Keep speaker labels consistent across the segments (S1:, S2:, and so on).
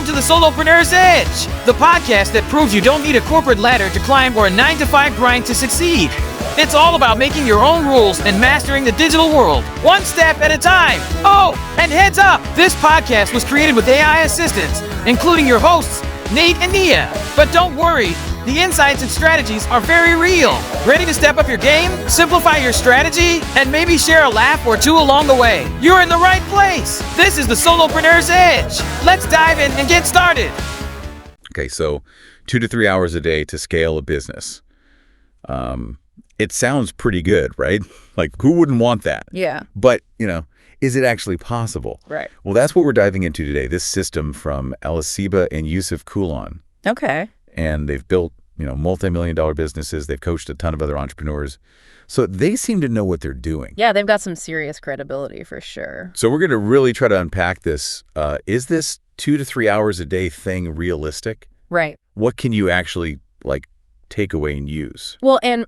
S1: Welcome to the Solopreneur's Edge, the podcast that proves you don't need a corporate ladder to climb or a 9-to-5 grind to succeed. It's all about making your own rules and mastering the digital world, one step at a time. Oh, and heads up, this podcast was created with AI assistance, including your hosts, Nate and Nia. But don't worry, the insights and strategies are very real. Ready to step up your game, simplify your strategy, and maybe share a laugh or two along the way? You're in the right place. This is the Solopreneur's Edge. Let's dive in and get started.
S2: Okay, so 2 to 3 hours a day to scale a business. It sounds pretty good, right? Like, who wouldn't want that?
S3: Yeah.
S2: But, is it actually possible?
S3: Right.
S2: Well, that's what we're diving into today, this system from Seba and Yousuf Coulon.
S3: Okay.
S2: And they've built, multi-million-dollar businesses. They've coached a ton of other entrepreneurs. So they seem to know what they're doing.
S3: Yeah, they've got some serious credibility for sure.
S2: So we're going to really try to unpack this. Is this 2 to 3 hours a day thing realistic?
S3: Right.
S2: What can you actually, take away and use?
S3: Well, and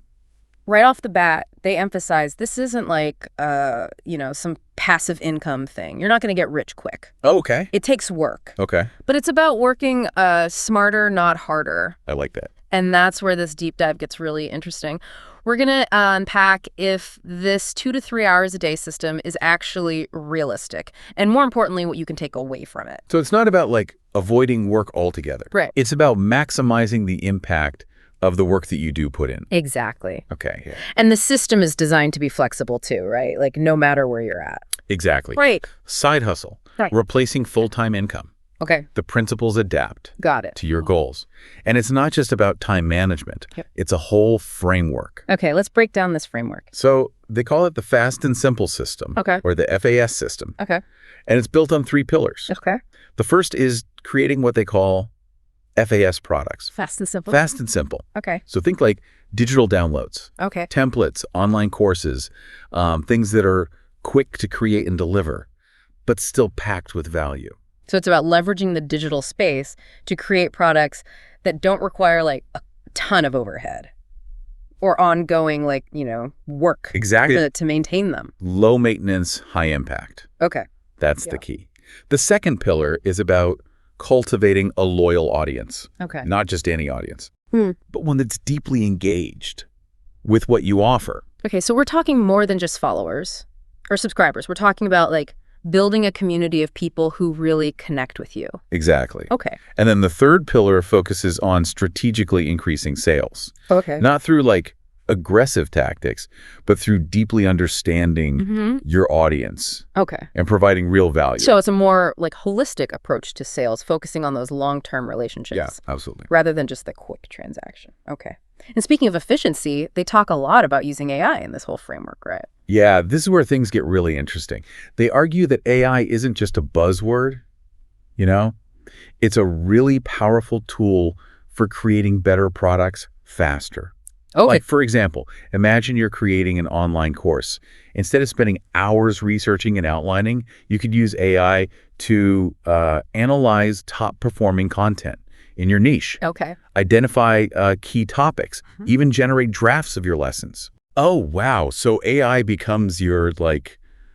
S3: right off the bat, they emphasize this isn't like, some passive income thing. You're not going to get rich quick.
S2: Oh, okay.
S3: It takes work.
S2: Okay.
S3: But it's about working smarter, not harder.
S2: I like that.
S3: And that's where this deep dive gets really interesting. We're going to unpack if this 2 to 3 hours a day system is actually realistic. And more importantly, what you can take away from it.
S2: So it's not about avoiding work altogether.
S3: Right.
S2: It's about maximizing the impact of the work that you do put in.
S3: Exactly.
S2: Okay. Yeah.
S3: And the system is designed to be flexible too, right? Like no matter where you're at.
S2: Exactly.
S3: Right.
S2: Side hustle.
S3: Right.
S2: Replacing full-time income.
S3: Okay.
S2: The principles adapt.
S3: Got it.
S2: To your goals. And it's not just about time management.
S3: Yep.
S2: It's a whole framework.
S3: Okay, let's break down this framework.
S2: So they call it the fast and simple system.
S3: Okay.
S2: Or the FAS system.
S3: Okay.
S2: And it's built on 3 pillars.
S3: Okay.
S2: The first is creating what they call FAS products.
S3: Fast and simple.
S2: Fast and simple.
S3: Okay.
S2: So think like digital downloads,
S3: Okay.
S2: templates, online courses, things that are quick to create and deliver, but still packed with value.
S3: So it's about leveraging the digital space to create products that don't require a ton of overhead or ongoing work.
S2: Exactly.
S3: To maintain them.
S2: Low maintenance, high impact.
S3: Okay.
S2: That's the key. The second pillar is about cultivating a loyal audience.
S3: Okay.
S2: Not just any audience, but one that's deeply engaged with what you offer.
S3: Okay, so we're talking more than just followers or subscribers. We're talking about building a community of people who really connect with you.
S2: Exactly.
S3: Okay.
S2: And then the third pillar focuses on strategically increasing sales.
S3: Okay.
S2: Not through aggressive tactics, but through deeply understanding your audience.
S3: Okay.
S2: And providing real value.
S3: So it's a more holistic approach to sales, focusing on those long-term relationships.
S2: Yeah, absolutely.
S3: Rather than just the quick transaction. Okay. And speaking of efficiency, they talk a lot about using AI in this whole framework, right?
S2: Yeah, this is where things get really interesting. They argue that AI isn't just a buzzword, It's a really powerful tool for creating better products faster.
S3: Okay.
S2: For example, imagine you're creating an online course. Instead of spending hours researching and outlining, you could use AI to analyze top-performing content in your niche.
S3: Okay.
S2: Identify key topics, even generate drafts of your lessons. Oh, wow. So AI becomes your,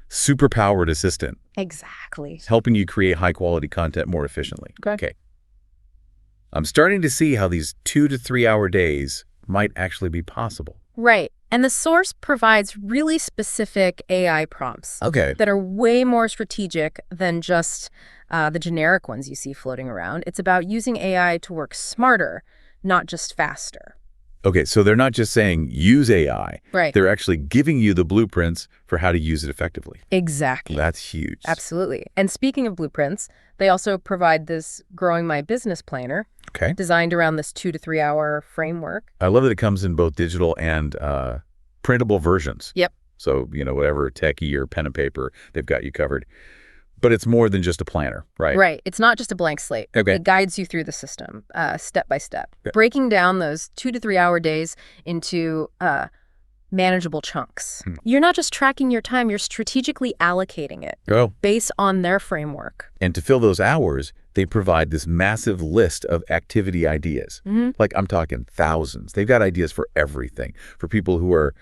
S2: super-powered assistant.
S3: Exactly.
S2: Helping you create high-quality content more efficiently.
S3: Okay.
S2: I'm starting to see how these 2 to 3 hour days might actually be possible.
S3: Right. And the source provides really specific AI prompts that are way more strategic than just the generic ones you see floating around. It's about using AI to work smarter, not just faster.
S2: Okay, so they're not just saying use AI.
S3: Right.
S2: They're actually giving you the blueprints for how to use it effectively.
S3: Exactly.
S2: That's huge.
S3: Absolutely. And speaking of blueprints, they also provide this Growing My Business Planner.
S2: Okay.
S3: Designed around this 2 to 3 hour framework.
S2: I love that it comes in both digital and printable versions.
S3: Yep.
S2: So, whatever techie or pen and paper, they've got you covered. But it's more than just a planner, right?
S3: Right. It's not just a blank slate.
S2: Okay.
S3: It guides you through the system step by step,
S2: Okay.
S3: breaking down those 2 to 3 hour days into manageable chunks. You're not just tracking your time, you're strategically allocating it based on their framework.
S2: And to fill those hours, they provide this massive list of activity ideas. I'm talking thousands. They've got ideas for everything. For people who are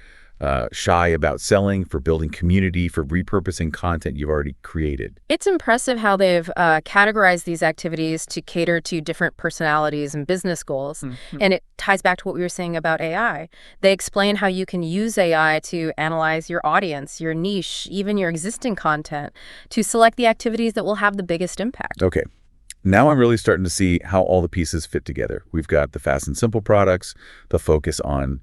S2: shy about selling, for building community, for repurposing content you've already created.
S3: It's impressive how they've categorized these activities to cater to different personalities and business goals. And it ties back to what we were saying about AI. They explain how you can use AI to analyze your audience, your niche, even your existing content, to select the activities that will have the biggest impact.
S2: Okay. Now I'm really starting to see how all the pieces fit together. We've got the fast and simple products, the focus on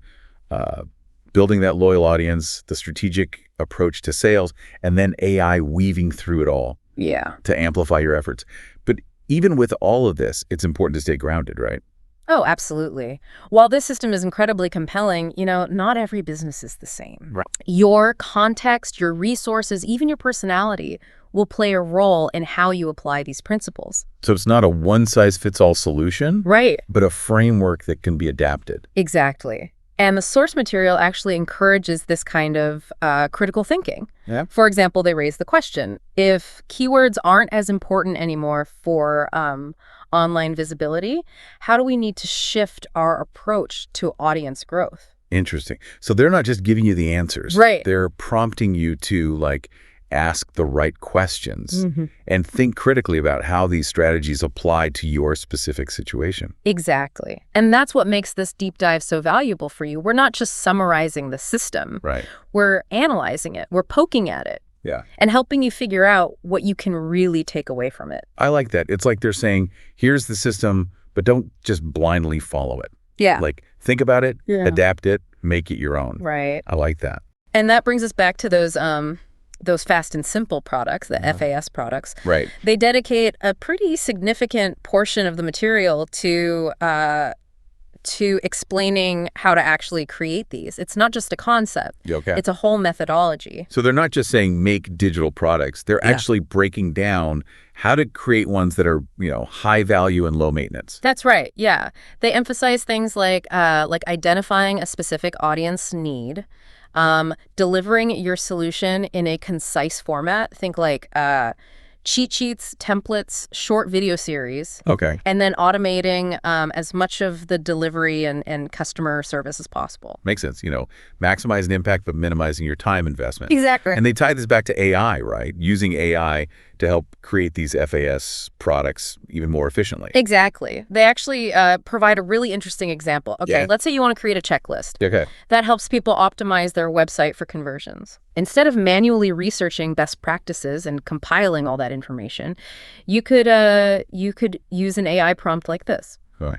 S2: building that loyal audience, the strategic approach to sales, and then AI weaving through it all to amplify your efforts. But even with all of this, it's important to stay grounded, right?
S3: Oh, absolutely. While this system is incredibly compelling, not every business is the same.
S2: Right.
S3: Your context, your resources, even your personality will play a role in how you apply these principles.
S2: So it's not a one-size-fits-all solution,
S3: right?
S2: But a framework that can be adapted.
S3: Exactly. And the source material actually encourages this kind of critical thinking.
S2: Yeah.
S3: For example, they raise the question, if keywords aren't as important anymore for online visibility, how do we need to shift our approach to audience growth?
S2: Interesting. So they're not just giving you the answers.
S3: Right.
S2: They're prompting you to, ask the right questions and think critically about how these strategies apply to your specific situation.
S3: Exactly. And that's what makes this deep dive so valuable for you. We're not just summarizing the system.
S2: Right.
S3: We're analyzing it. We're poking at it.
S2: Yeah.
S3: And helping you figure out what you can really take away from it.
S2: I like that. It's like they're saying, here's the system, but don't just blindly follow it.
S3: Yeah.
S2: Think about it, adapt it, make it your own.
S3: Right.
S2: I like that.
S3: And that brings us back to those fast and simple products, the FAS products.
S2: Right.
S3: They dedicate a pretty significant portion of the material to explaining how to actually create these. It's not just a concept.
S2: Okay.
S3: It's a whole methodology.
S2: So they're not just saying make digital products. They're actually breaking down how to create ones that are, high value and low maintenance.
S3: That's right. Yeah. They emphasize things like identifying a specific audience need, delivering your solution in a concise format. Think cheat sheets, templates, short video series.
S2: Okay.
S3: And then automating as much of the delivery and customer service as possible.
S2: Makes sense. Maximizing impact, but minimizing your time investment.
S3: Exactly.
S2: And they tie this back to AI, right? Using AI to help create these FAS products even more efficiently.
S3: Exactly. They actually provide a really interesting example. Okay, let's say you want to create a checklist.
S2: Okay.
S3: That helps people optimize their website for conversions. Instead of manually researching best practices and compiling all that information, you could use an AI prompt like this.
S2: All right.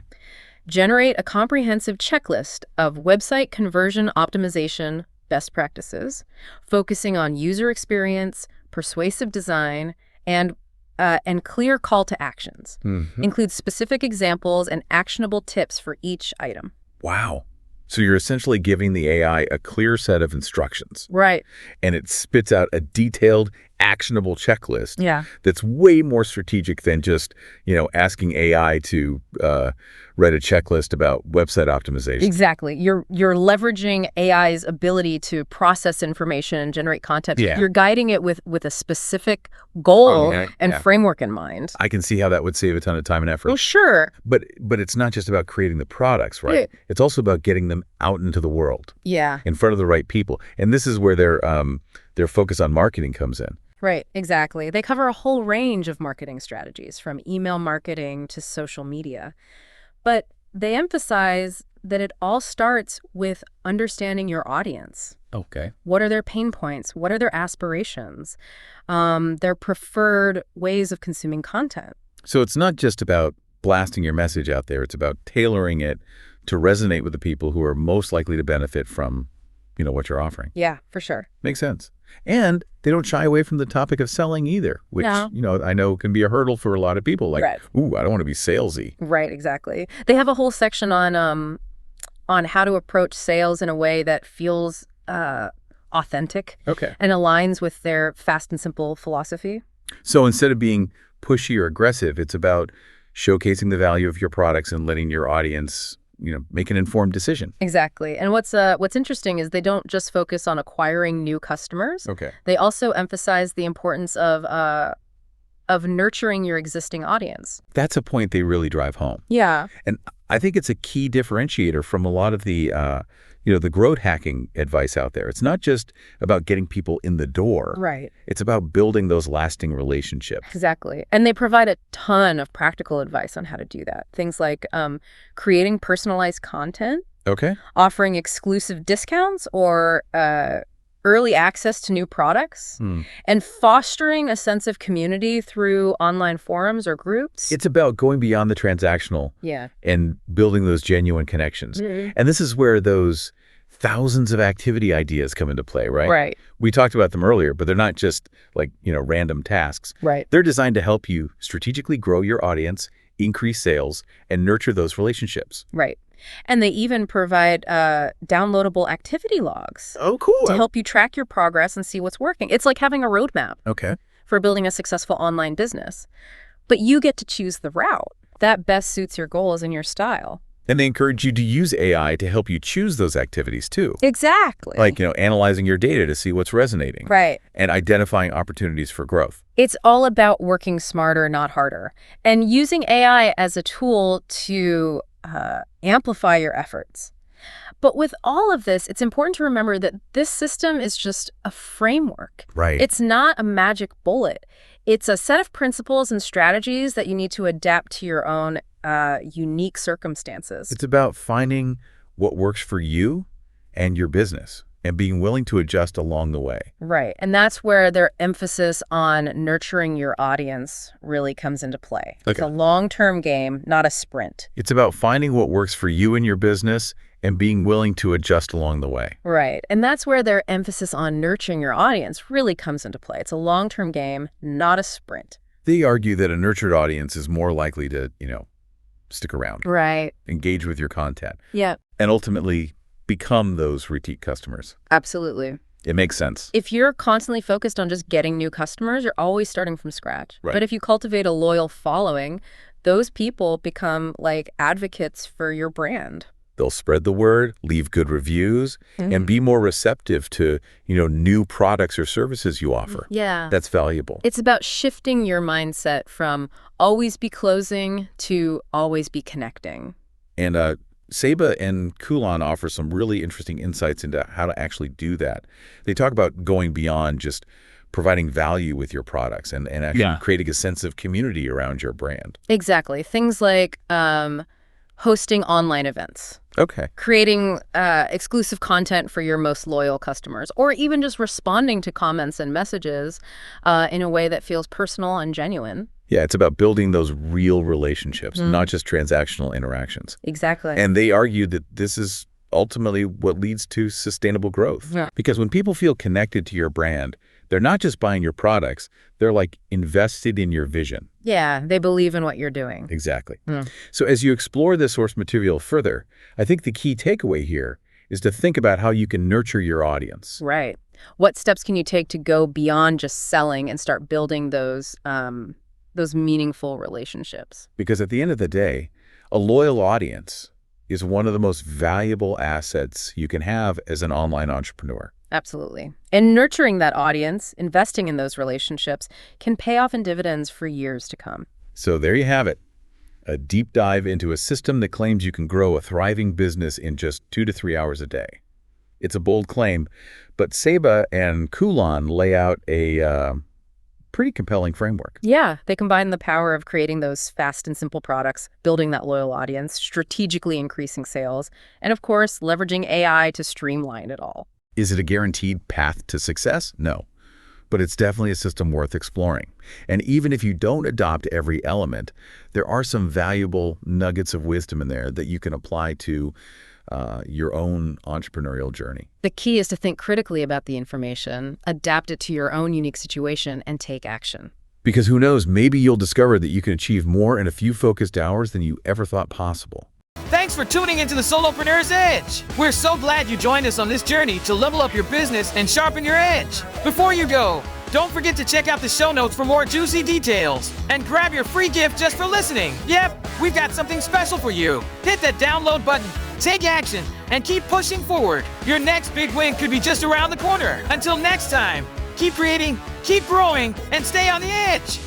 S3: Generate a comprehensive checklist of website conversion optimization best practices, focusing on user experience, persuasive design, and clear call to actions. Includes specific examples and actionable tips for each item.
S2: Wow. So you're essentially giving the AI a clear set of instructions.
S3: Right.
S2: And it spits out a detailed, actionable checklist that's way more strategic than just, asking AI to write a checklist about website optimization.
S3: Exactly. You're leveraging AI's ability to process information and generate content.
S2: Yeah.
S3: You're guiding it with a specific goal and framework in mind.
S2: I can see how that would save a ton of time and effort.
S3: Well, sure.
S2: But it's not just about creating the products, right?
S3: Yeah.
S2: It's also about getting them out into the world.
S3: Yeah.
S2: In front of the right people. And this is where their focus on marketing comes in.
S3: Right, exactly. They cover a whole range of marketing strategies, from email marketing to social media. But they emphasize that it all starts with understanding your audience.
S2: Okay.
S3: What are their pain points? What are their aspirations? Their preferred ways of consuming content.
S2: So it's not just about blasting your message out there. It's about tailoring it to resonate with the people who are most likely to benefit from, what you're offering.
S3: Yeah, for sure.
S2: Makes sense. And they don't shy away from the topic of selling either, which, I know can be a hurdle for a lot of people. Ooh, I don't want to be salesy.
S3: Right, exactly. They have a whole section on how to approach sales in a way that feels authentic and aligns with their fast and simple philosophy.
S2: So instead of being pushy or aggressive, it's about showcasing the value of your products and letting your audience make an informed decision.
S3: Exactly. And what's interesting is they don't just focus on acquiring new customers.
S2: Okay.
S3: They also emphasize the importance of nurturing your existing audience.
S2: That's a point they really drive home.
S3: Yeah.
S2: And I think it's a key differentiator from a lot of the the growth hacking advice out there. It's not just about getting people in the door.
S3: Right.
S2: It's about building those lasting relationships.
S3: Exactly. And they provide a ton of practical advice on how to do that. Things like creating personalized content,
S2: Okay.
S3: offering exclusive discounts or early access to new products, and fostering a sense of community through online forums or groups.
S2: It's about going beyond the transactional and building those genuine connections. And this is where those thousands of activity ideas come into play, right?
S3: Right.
S2: We talked about them earlier, but they're not just like, random tasks.
S3: Right.
S2: They're designed to help you strategically grow your audience, increase sales, and nurture those relationships.
S3: Right. And they even provide downloadable activity logs.
S2: Oh, cool.
S3: To help you track your progress and see what's working. It's like having a roadmap for building a successful online business. But you get to choose the route that best suits your goals and your style.
S2: And they encourage you to use AI to help you choose those activities too.
S3: Exactly.
S2: Like, analyzing your data to see what's resonating.
S3: Right.
S2: And identifying opportunities for growth.
S3: It's all about working smarter, not harder. And using AI as a tool to amplify your efforts. But with all of this, it's important to remember that this system is just a framework.
S2: Right.
S3: It's not a magic bullet. It's a set of principles and strategies that you need to adapt to your own unique circumstances.
S2: It's about finding what works for you and your business and being willing to adjust along the way.
S3: Right. And that's where their emphasis on nurturing your audience really comes into play. It's a long-term game, not a sprint.
S2: It's about finding what works for you and your business and being willing to adjust along the way.
S3: Right. And that's where their emphasis on nurturing your audience really comes into play. It's a long-term game, not a sprint.
S2: They argue that a nurtured audience is more likely to, stick around.
S3: Right.
S2: Engage with your content.
S3: Yeah.
S2: And ultimately become those repeat customers.
S3: Absolutely.
S2: It makes sense.
S3: If you're constantly focused on just getting new customers, you're always starting from scratch.
S2: Right.
S3: But if you cultivate a loyal following, those people become like advocates for your brand.
S2: They'll spread the word, leave good reviews, and be more receptive to, new products or services you offer.
S3: Yeah.
S2: That's valuable.
S3: It's about shifting your mindset from always be closing to always be connecting.
S2: And Seba and Coulon offer some really interesting insights into how to actually do that. They talk about going beyond just providing value with your products and actually creating a sense of community around your brand.
S3: Exactly. Things like hosting online events.
S2: Okay.
S3: Creating exclusive content for your most loyal customers, or even just responding to comments and messages in a way that feels personal and genuine.
S2: Yeah, it's about building those real relationships, not just transactional interactions.
S3: Exactly.
S2: And they argue that this is ultimately what leads to sustainable growth.
S3: Yeah.
S2: Because when people feel connected to your brand, they're not just buying your products, they're like invested in your vision.
S3: Yeah, they believe in what you're doing.
S2: Exactly. So as you explore this source material further, I think the key takeaway here is to think about how you can nurture your audience.
S3: Right. What steps can you take to go beyond just selling and start building those meaningful relationships?
S2: Because at the end of the day, a loyal audience is one of the most valuable assets you can have as an online entrepreneur.
S3: Absolutely. And nurturing that audience, investing in those relationships, can pay off in dividends for years to come.
S2: So there you have it. A deep dive into a system that claims you can grow a thriving business in just 2 to 3 hours a day. It's a bold claim, but Seba and Coulon lay out a pretty compelling framework.
S3: Yeah, they combine the power of creating those fast and simple products, building that loyal audience, strategically increasing sales, and of course, leveraging AI to streamline it all.
S2: Is it a guaranteed path to success? No. But it's definitely a system worth exploring. And even if you don't adopt every element, there are some valuable nuggets of wisdom in there that you can apply to your own entrepreneurial journey.
S3: The key is to think critically about the information, adapt it to your own unique situation, and take action.
S2: Because who knows, maybe you'll discover that you can achieve more in a few focused hours than you ever thought possible.
S1: Thanks for tuning into the Solopreneur's Edge. We're so glad you joined us on this journey to level up your business and sharpen your edge. Before you go, don't forget to check out the show notes for more juicy details and grab your free gift just for listening. Yep, we've got something special for you. Hit that download button, take action, and keep pushing forward. Your next big win could be just around the corner. Until next time, keep creating, keep growing, and stay on the edge.